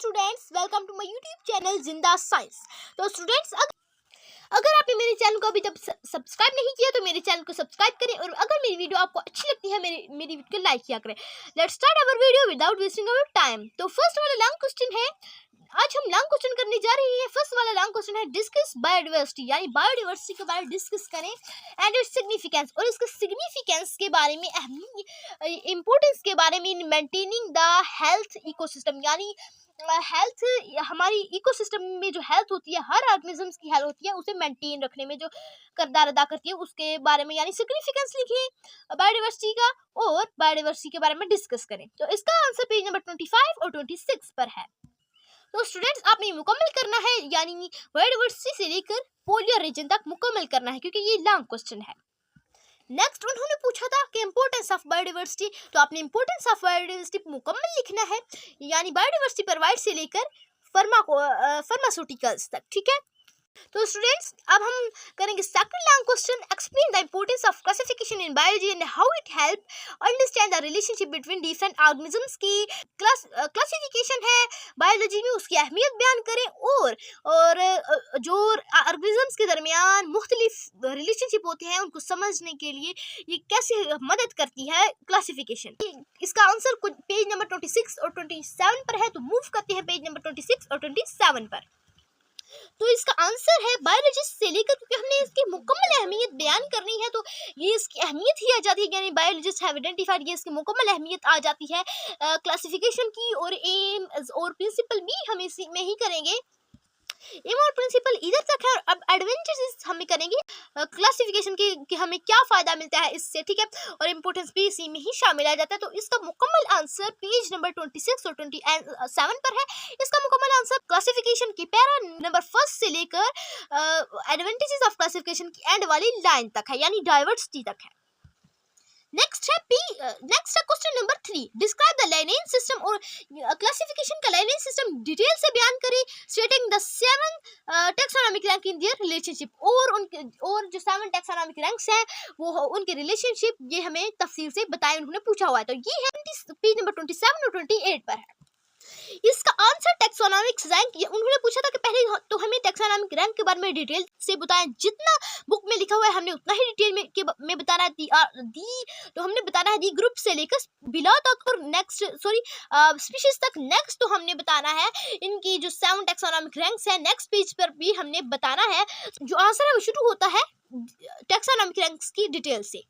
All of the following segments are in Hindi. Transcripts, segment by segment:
Students, welcome to my YouTube channel Zinda science. तो स्टूडेंट्स, अगर आपने मेरे चैनल को अभी तक सब्सक्राइब नहीं किया तो मेरे चैनल को सब्सक्राइब करें और अगर मेरी वीडियो आपको अच्छी लगती है मेरी वीडियो को लाइक किया करें। Let's start our video without wasting our time. तो फर्स्ट वाला लॉन्ग क्वेश्चन है, आज हम लॉन्ग क्वेश्चन करने जा रहे हैं। फर्स्ट वाला लॉन्ग क्वेश्चन है डिस्कस बायोडाइवर्सिटी, यानी बायोडाइवर्सिटी के बारे में डिस्कस करें एंड इट्स सिग्निफिकेंस, और इसके सिग्निफिकेंस के बारे में, इंपॉर्टेंस के बारे में, मेंटेनिंग द हेल्थ इकोसिस्टम, यानी हेल्थ, हमारी इकोसिस्टम में जो हेल्थ होती है, हर ऑर्गेनिजम्स की हेल्थ होती है, उसे मेंटेन रखने में जो किरदार अदा करती है उसके बारे में, यानी सिग्निफिकेंस लिखें बायोडाइवर्सिटी का और बायोडाइवर्सिटी के बारे में डिस्कस करें। तो इसका आंसर पेज नंबर 25 और 26 पर है। तो स्टूडेंट्स, आपने मुकम्मल करना है, यानी बायोडाइवर्सिटी से लेकर पोलर रीजन तक मुकम्मल करना है, क्योंकि ये लॉन्ग क्वेश्चन है। नेक्स्ट उन्होंने पूछा था कि इंपॉर्टेंस ऑफ बायोडाइवर्सिटी, तो आपने इंपॉर्टेंस ऑफ बायोडाइवर्सिटी मुकम्मल लिखना है, यानी बायोडाइवर्सिटी प्रोवाइड से लेकर फार्मास्यूटिकल्स तक, ठीक है। तो स्टूडेंट्स, अब हम करेंगे second long question, explain the importance of classification in biology and how it help understand the relationship between different organisms की क्लासिफिकेशन है बायोलॉजी में, उसकी अहमियत बयान करें और जो ऑर्गेनिजम्स के दरमियान मुख्तलिफ रिलेशनशिप होते हैं उनको समझने के लिए ये कैसे मदद करती है क्लासिफिकेशन। इसका आंसर पेज नंबर 26 और 27 पर है, तो मूव करते हैं पेज नंबर 26 और 27 पर। तो इसका आंसर है बायोलॉजिस्ट से लेकर, क्योंकि हमने इसकी मुकम्मल अहमियत बयान करनी है तो ये इसकी अहमियत ही आ जाती है, यानी बायोलॉजिस्ट हैव आइडेंटिफाइड, ये इसकी मुकम्मल अहमियत आ जाती है क्लासिफिकेशन की। और एम और प्रिंसिपल भी हम इसी में ही करेंगे। एम और प्रिंसिपल इधर तक है, और अब एडवांटेजेस हमें करेंगे क्लासिफिकेशन की कि हमें क्या फ़ायदा मिलता है इससे, ठीक है, और इम्पोर्टेंस भी इसी में ही शामिल आ जाता है। तो इसका मुकम्मल आंसर पेज नंबर 26 और 27 पर है। इसका मुकम्मल आंसर क्लासिफिकेशन की पैरा नंबर 1 से लेकर एडवांटेजेस ऑफ क्लासिफिकेशन की एंड वाली लाइन तक है, यानी डाइवर्सिटी तक है। नेक्स्ट है question number 3, describe the lineage system, और क्लासिफिकेशन का लाइनेज सिस्टम डिटेल से बयान करें, stating the 7 taxonomic rank in their relationship, और जो 7 टैक्सोनॉमिक रैंक्स हैं वो उनके रिलेशनशिप ये हमें तफसील से बताएं, उन्होंने पूछा हुआ है। तो ये है पेज नंबर 27 और 28 पर है। इसका आंसर टैक्सोनॉमिक रैंक, उन्होंने पूछा था कि पहले तो हमें टैक्सोनॉमिक रैंक के बारे में डिटेल से बताएं, जितना बुक में लिखा हुआ है हमने उतना ही डिटेल में बताना है। तो हमने बताना है दी ग्रुप से लेकर बिलो तक, और नेक्स्ट स्पीशीज तक। नेक्स्ट तो हमने बताना है इनकी जो 7 टैक्सोनॉमिक रैंक्स हैं, नेक्स्ट पेज पर भी हमने बताना है। जो आंसर है वो शुरू होता है टैक्सोनॉमिक रैंक्स की डिटेल से।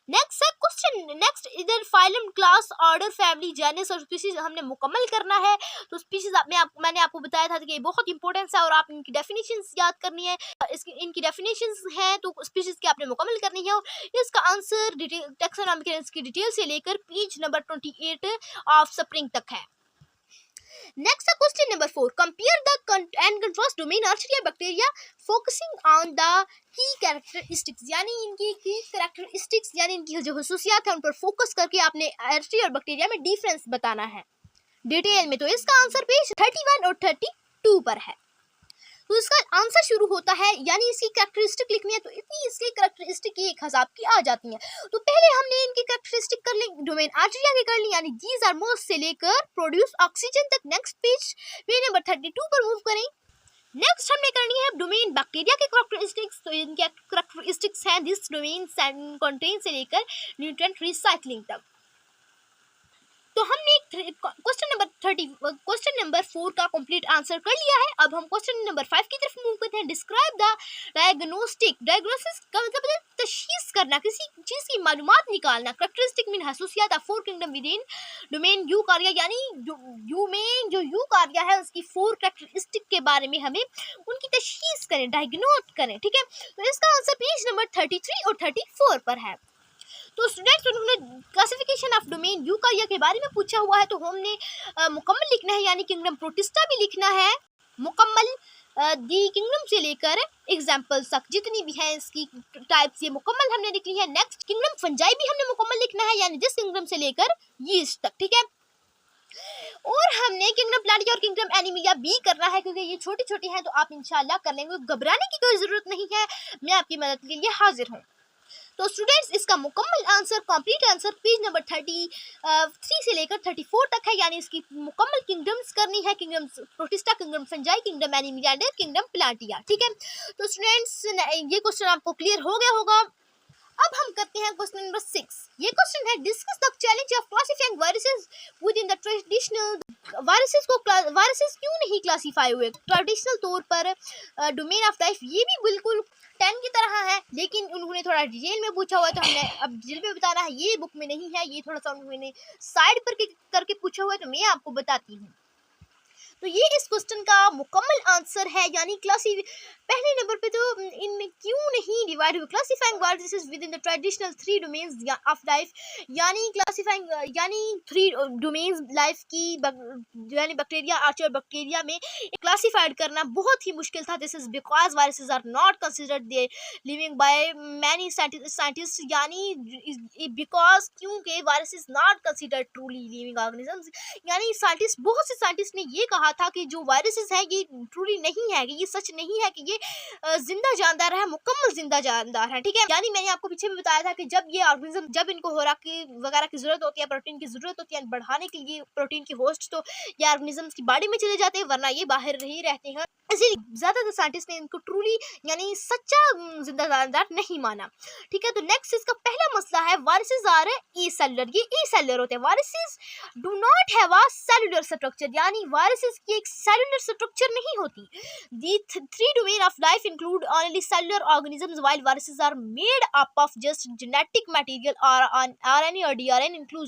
नेक्स्ट है क्वेश्चन, नेक्स्ट इधर phylum, class, order, family, genus और स्पीशीज हमने मुकम्मल करना है। तो स्पीशीज मैंने आपको बताया था कि ये बहुत इंपॉर्टेंट है और आप इनकी डेफिनेशंस याद करनी है। इनकी डेफिनेशंस हैं तो स्पीशीज की आपने मुकम्मल करनी है। इसका आंसर टैक्सोनॉमिक की डिटेल से लेकर पेज नंबर 28 ऑफ स्प्रिंग तक है। नेक्स्ट है question number 4, compare the and contrast domain archaea bacteria focusing on the key characteristics, यानी इनकी की कैरेक्टरिस्टिक्स, यानी इनकी जो खसूसियात है उन पर फोकस करके आपने आर्चरी और बैक्टीरिया में डिफरेंस बताना है डिटेल में। तो इसका आंसर पेज 31 और 32 पर है। तो इसका आंसर शुरू होता है, यानी इसकी कैरेक्टरिस्टिक लिखनी है तो इतनी इसकी कैरेक्टरिस्टिक की 1000 की आ जाती है। तो पहले हमने इनकी कैरेक्टरिस्टिक कर ली, डोमेन आर्चरिया की कर ली, यानी दीज आर मोस्ट से लेकर प्रोड्यूस ऑक्सीजन तक। नेक्स्ट पेज नंबर 32 पर मूव करें। नेक्स्ट हमने करनी है डोमेन बैक्टीरिया के कैरेक्टरिस्टिक्स। तो इनके कैरेक्टरिस्टिक्स हैं दिस डोमेन कंटेन से लेकर न्यूट्रिएंट रिसाइक्लिंग तक। तो हमने क्वेश्चन नंबर 4 का कंप्लीट आंसर कर लिया है। अब हम क्वेश्चन नंबर 5 की तरफ मूव करते हैं। डिस्क्राइब द डायग्नोसिस का मतलब है तशखीस करना, किसी चीज़ की मालूमात निकालना। कैरेक्टरिस्टिक मीन खसूसियात of 4 kingdom within domain eukarya, यानी जो यूकार्या है उसकी 4 कैरेक्टरिस्टिक के बारे में हमें उनकी तशखीस करें, डायग्नोट करें, ठीक है। तो इसका आंसर पेज नंबर 33 और 34 पर है। तो स्टूडेंट्स, उन्होंने क्लासिफिकेशन ऑफ डोमेन यूकार्या के बारे में पूछा हुआ है, तो हमने मुकम्मल लिखना है, यानी किंगडम प्रोटिस्टा भी लिखना है मुकम्मल, दी किंगडम से लेकर एग्जाम्पल्स तक जितनी भी हैं इसकी टाइप्स ये मुकम्मल हमने लिख ली है। नेक्स्ट किंगडम फंजाई भी हमने मुकम्मल लिखना है, यानी जिस किंगडम से लेकर यीस्ट तक, ठीक है। और हमने किंगडम प्लांटिया और किंगडम एनिमिया भी करना है, क्योंकि ये छोटी छोटी हैं तो आप इंशाल्लाह कर लेंगे, घबराने की कोई ज़रूरत नहीं है, मैं आपकी मदद के लिए हाजिर हूँ। तो स्टूडेंट्स इसका मुकम्मल answer, complete answer page number 33 से लेकर 34 तक है, यानी इसकी मुकम्मल किंगडम्स करनी है, kingdom protista, kingdom fungi, kingdom animalia, kingdom plantae. ठीक है, तो स्टूडेंट्स ये क्वेश्चन आपको क्लियर हो गया होगा। अब हम करते हैं क्वेश्चन नंबर 6। ये क्वेश्चन है discuss the challenge of classifying viruses within the traditional. Viruses क्यों नहीं क्लासिफाई हुए ट्रेडिशनल तौर पर डोमेन ऑफ लाइफ? ये भी बिल्कुल 10 की तरह है, लेकिन उन्होंने थोड़ा डिटेल में पूछा हुआ है, तो हमने अब डिटेल में बताना है, ये बुक में नहीं है, ये थोड़ा सा उन्होंने साइड पर करके पूछा हुआ है, तो मैं आपको बताती हूँ। तो ये इस क्वेश्चन का मुकम्मल आंसर है, यानी पहले नंबर पे तो इनमें क्यों नहीं डिवाइड हुए classifying viruses within the traditional 3 domains of life, यानी क्लासिफाइंग यानी 3 डोमेन्स लाइफ की, यानी बैक्टीरिया, आर्ची और बैक्टीरिया में क्लासिफाइड करना बहुत ही मुश्किल था। This is because viruses are not considered they living by many scientist, यानी बिकॉज क्योंकि viruses not considered truly living organisms, यानी बहुत से साइंटिस्ट ने ये कहा था कि जो वायरसेस है ये ट्रूली नहीं है, कि ये सच नहीं है कि ये जिंदा जानदार है, मुकम्मल जिंदा जानदार है। ठीक है, यानी मैंने आपको पीछे भी बताया था कि जब ये ऑर्गेनिज्म, जब इनको खुराक की वगैरह की जरूरत होती है, प्रोटीन की जरूरत होती है बढ़ाने के लिए प्रोटीन की होस्ट, तो ये ऑर्गेनिजम्स की बॉडी में चले जाते हैं, वरना ये बाहर ही रहते हैं। इसीलिए ज्यादातर साइंटिस्ट ने इनको ट्रूली यानी सच्चा जिंदा जानदार नहीं माना। ठीक है, तो नेक्स्ट इसका पहला मसला है वायरसेस आर ए सेलुलर। ये ए सेलुलर होते हैं। Viruses do not have a cellular structure, यानी वायरसेस की एक सेलुलर स्ट्रक्चर नहीं होती। The 3 domain of life include only cellular organisms while viruses are made up of just genetic material or RNA or DNA include.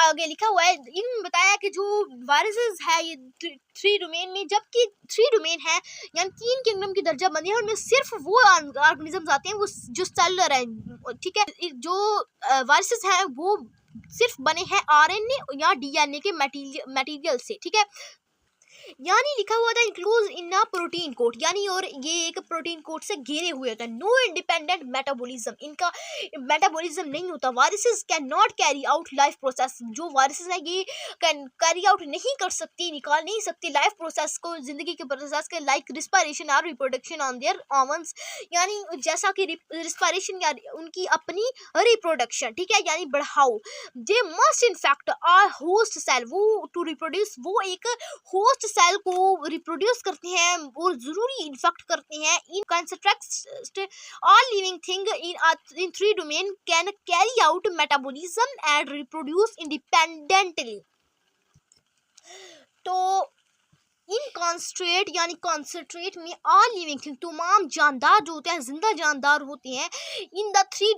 आगे लिखा हुआ है, इन बताया कि जो वायरसेस है ये 3 डोमेन में, जबकि 3 डोमेन है यानी 3 किंगडम की दर्जा बंदी है, उनमें सिर्फ वो ऑर्गेनिजम्स आते हैं वो जो सेलुलर है। ठीक है, जो वायरसेस हैं वो सिर्फ बने हैं आरएनए या डीएनए के मटेरियल से। ठीक है, यानी लिखा हुआ था enclosed in a protein coat, यानी और ये एक प्रोटीन कोट से घेरे हुए होता है। नो इंडिपेंडेंट मेटाबॉलिज्म, इनका मेटाबॉलिज्म नहीं होता। Viruses can not carry out life process, जो वायरसेस है ये कैन कैरी आउट नहीं कर सकती, निकाल नहीं सकती लाइफ प्रोसेस को, जिंदगी के प्रोसेस के, लाइक रिस्पायरेशन और रिप्रोडक्शन ऑन देयर ओवन्स, यानी जैसा कि रिस्पायरेशन या उनकी अपनी रिप्रोडक्शन। ठीक है, यानी बढ़ाओ। They must infect or host cell, वो टू रिप्रोड्यूस, वो एक होस्ट सेल को रिप्रोड्यूस करते हैं और जरूरी इन्फेक्ट करते हैं। In contrast all living thing in 3 domain can carry out metabolism and reproduce independently. तो इन कॉन्स्ट्रेट यानी कॉन्सेंट्रेट में ऑल लिविंग थिंग, तमाम जानदार जो होते हैं, जिंदा जानदार होते हैं, इन द 3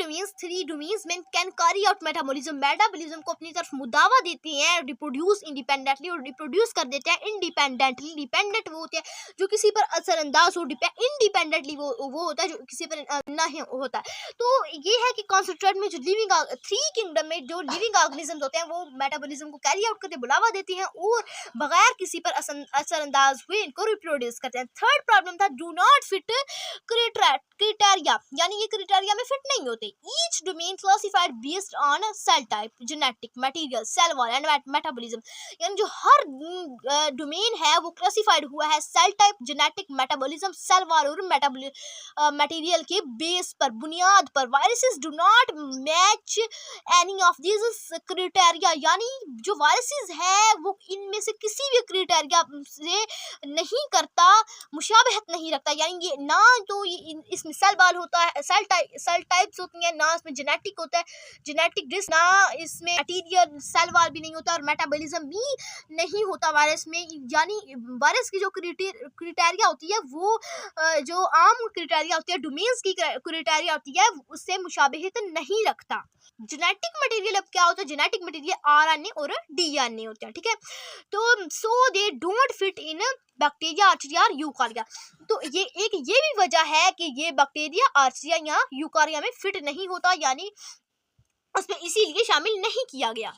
डोमेन्स में कैन कैरी आउट मेटाबॉलिज्म को अपनी तरफ मुदावा देते हैं, रिप्रोड्यूस इंडिपेंडेंटली, और रिप्रोड्यूस कर देते हैं इंडिपेंडेंटली। डिपेंडेंट वो होते हैं जो किसी पर असरअंदाज हो, इंडिपेंडेंटली वो होता है जो किसी पर नहीं होता है। तो ये है कि कॉन्सेंट्रेट में जो लिविंग 3 किंगडम में जो लिविंग ऑर्गेनिजम्स होते हैं वो मेटाबॉलिज्म को कैरी आउट करके बढ़ावा देते हैं और बगैर किसी पर असरअंदाज हुए इनको रिप्रोड्यूस करते हैं। थर्ड प्रॉब्लम था डू नॉट फिट क्राइटेरिया, यानी ये क्राइटेरिया में फिट नहीं होते। Each domain classified based on cell type, genetic material, cell wall and metabolism, यानी जो हर डोमेन है वो क्लासिफाइड हुआ है cell type, genetic, metabolism, cell wall और मटेरियल के बेस पर, बुनियाद पर। Viruses do not match any of this criteria, यानी जो वायरसेस है वो इनमें से किसी भी क्राइटेरिया से नहीं करता, मुशाबहत नहीं रखता, यानी ये ना तो इसमें सेल वॉल होता है, सेल टाइप्स होती हैं, ना इसमें जेनेटिक होता है, जेनेटिक डिस्क, ना इसमें मटेरियल, सेल वॉल भी नहीं होता और मेटाबॉलिज्म भी नहीं होता वायरस में। यानी वायरस की जो क्राइटेरिया होती है वो जो आम क्राइटेरिया होती है, डोमेन्स की क्राइटेरिया होती है, उससे मुशाबहत नहीं रखता। जेनेटिक मटेरियल अब क्या होता है? जेनेटिक मटेरियल आरएनए और डीएनए होते हैं। ठीक है, तो so they don't fit in bacteria, archaea और यूकारिया। तो ये भी वजह है कि ये बैक्टीरिया, आर्चिया या यूकारिया में फिट नहीं होता, यानी उसमें इसीलिए शामिल नहीं किया गया।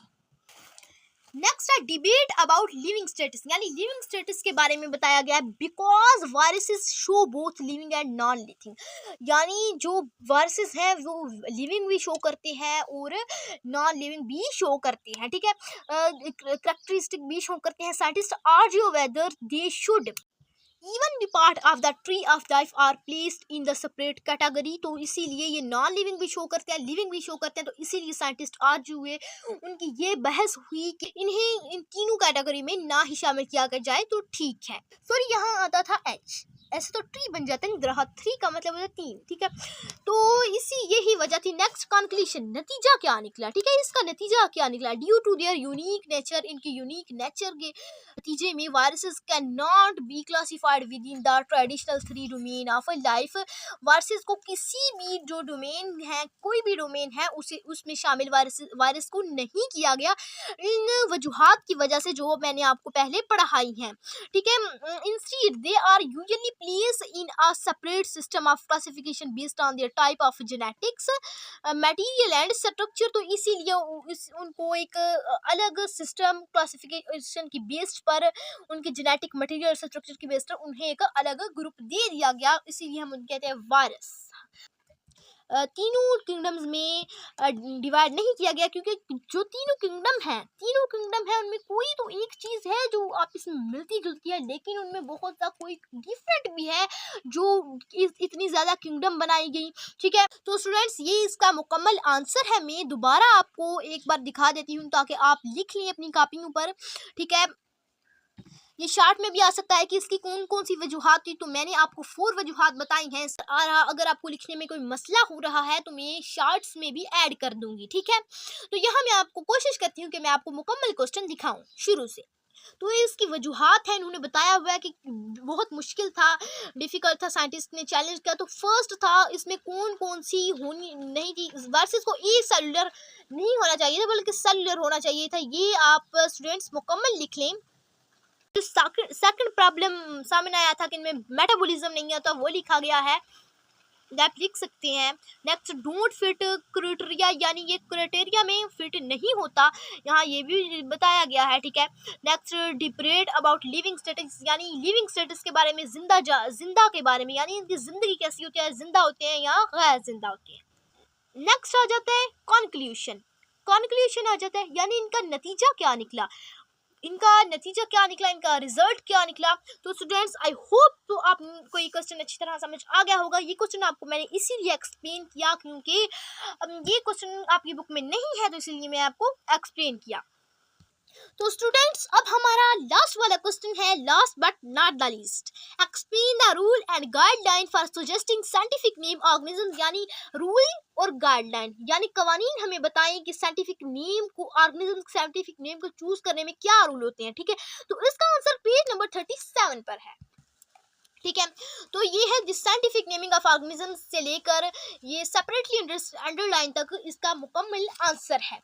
नेक्स्ट है डिबेट अबाउट लिविंग स्टेटस, यानी लिविंग स्टेटस के बारे में बताया गया है। Because viruses show both living and non living, यानी जो वायरसेस हैं वो लिविंग भी शो करते हैं और नॉन लिविंग भी शो करते हैं। ठीक है, करेक्टरिस्टिक भी शो करते हैं। Scientist argue whether they should even be part of the tree of life or placed in the separate category. तो इसीलिए ये नॉन लिविंग भी शो करते हैं, लिविंग भी शो करते हैं। तो इसीलिए साइंटिस्ट आज जो हुए उनकी ये बहस हुई कि इन्हें इन तीनों कैटेगरी में ना ही शामिल किया जाए तो ठीक है। फिर यहाँ आता था एच, ऐसे तो ट्री बन जाता है, रहा थ्री का मतलब होता है तीन, ठीक है। तो इसी यही वजह थी। नेक्स्ट कंक्लूजन, नतीजा क्या निकला, ठीक है, इसका नतीजा क्या निकला। Due to their unique nature, इनके यूनिक नेचर के नतीजे में viruses can not be classified within the traditional three domain of life. Viruses को किसी भी जो डोमेन है, कोई भी डोमेन है, उसे उसमें शामिल वायरस को नहीं किया गया, इन वजूहात की वजह से जो मैंने आपको पहले पढ़ाई हैं, ठीक है। Instead they are usually place in a separate system of classification based on their type of genetics material and structure. तो इसीलिए उनको एक अलग सिस्टम क्लासिफिकेशन की बेस्ड पर, उनके जेनेटिक मटेरियल स्ट्रक्चर की बेस्ड पर उन्हें एक अलग ग्रुप दे दिया गया, इसीलिए हम उनको कहते हैं वायरस। तीनों किंगडम्स में डिवाइड नहीं किया गया, क्योंकि जो तीनों किंगडम है उनमें कोई तो एक चीज़ है जो आपस में मिलती जुलती है, लेकिन उनमें बहुत सा कोई डिफरेंट भी है जो इतनी ज़्यादा किंगडम बनाई गई, ठीक है। तो स्टूडेंट्स ये इसका मुकम्मल आंसर है। मैं दोबारा आपको एक बार दिखा देती हूँ ताकि आप लिख लें अपनी कापियों पर, ठीक है। ये शार्ट में भी आ सकता है कि इसकी कौन कौन सी वजूहात थी। तो मैंने आपको 4 वजूहात बताई हैं। अगर आपको लिखने में कोई मसला हो रहा है तो मैं शार्ट्स में भी ऐड कर दूंगी, ठीक है। तो यहाँ मैं आपको कोशिश करती हूँ कि मैं आपको मुकम्मल क्वेश्चन दिखाऊं शुरू से। तो ये इसकी वजूहात है, इन्होंने बताया हुआ है कि बहुत मुश्किल था, डिफिकल्ट था, साइंटिस्ट ने चैलेंज किया। तो फर्स्ट था, इसमें कौन कौन सी होनी नहीं थी, वायरसेस को एक सेलुलर नहीं होना चाहिए था बल्कि सेलुलर होना चाहिए था। ये आप स्टूडेंट्स मुकम्मल लिख लें। जो सेकंड प्रॉब्लम सामने आया था कि इनमें मेटाबॉलिज्म नहीं है, तो वो लिखा गया है, आप लिख सकते हैं। नेक्स्ट, डोंट फिट क्राइटेरिया, यानी ये क्राइटेरिया में फिट नहीं होता, यहाँ ये भी बताया गया है, ठीक है। Next, debate about living status, यानी लिविंग स्टेटस के बारे में, जिंदा के बारे में, यानी इनकी जिंदगी कैसी होती है, जिंदा होते हैं या गैर जिंदा होते हैं। नेक्स्ट आ जाता है कॉन्क्लूशन आ जाता है, यानी इनका नतीजा क्या निकला, इनका रिजल्ट क्या निकला। तो स्टूडेंट्स आई होप तो आपको ये क्वेश्चन अच्छी तरह समझ आ गया होगा। ये क्वेश्चन आपको मैंने इसीलिए एक्सप्लेन किया क्योंकि ये क्वेश्चन आपकी बुक में नहीं है, तो इसीलिए मैं आपको एक्सप्लेन किया। तो स्टूडेंट्स अब हमारा लास्ट वाला क्वेश्चन है, last but not the least, explain the rule and guideline for suggesting scientific name organism. यानी रूल और गाइडलाइन यानी कवानीन हमें बताएं कि साइंटिफिक नेम को, ऑर्गेनिज्म साइंटिफिक नेम को चूज करने में क्या रूल होते हैं, ठीक है। तो इसका आंसर पेज नंबर 37 पर है, ठीक है। तो ये है जिस साइंटिफिक नेमिंग ऑफ ऑर्गेनिज्म से लेकर ये सेपरेटली अंडरलाइन तक इसका मुकम्मल आंसर है।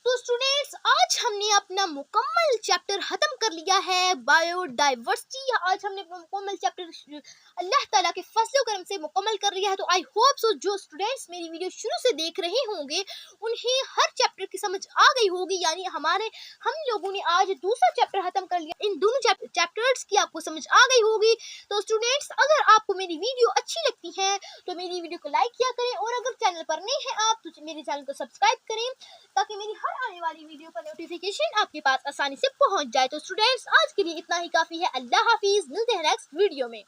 तो स्टूडेंट्स आज हमने अपना मुकम्मल चैप्टर खत्म कर लिया है, बायोडाइवर्सिटी। आज हमने मुकम्मल चैप्टर अल्लाह ताला के फजल करम से मुकम्मल कर लिया है। तो आई होप सो जो स्टूडेंट्स मेरी वीडियो शुरू से देख रहे होंगे उन्हें हर चैप्टर की समझ आ गई होगी, यानी हम लोगों ने आज दूसरा चैप्टर खत्म कर लिया, इन दोनों चैप्टर्स की आपको समझ आ गई होगी। तो स्टूडेंट्स अगर आपको मेरी वीडियो अच्छी लगती है तो मेरी वीडियो को लाइक किया करें, और अगर चैनल पर नए हैं आप तो मेरे चैनल को सब्सक्राइब करें ताकि मेरी हर आने वाली वीडियो का नोटिफिकेशन आपके पास आसानी से पहुंच जाए। तो स्टूडेंट्स आज के लिए इतना ही काफी है। अल्लाह हाफिज, मिलते हैं नेक्स्ट वीडियो में।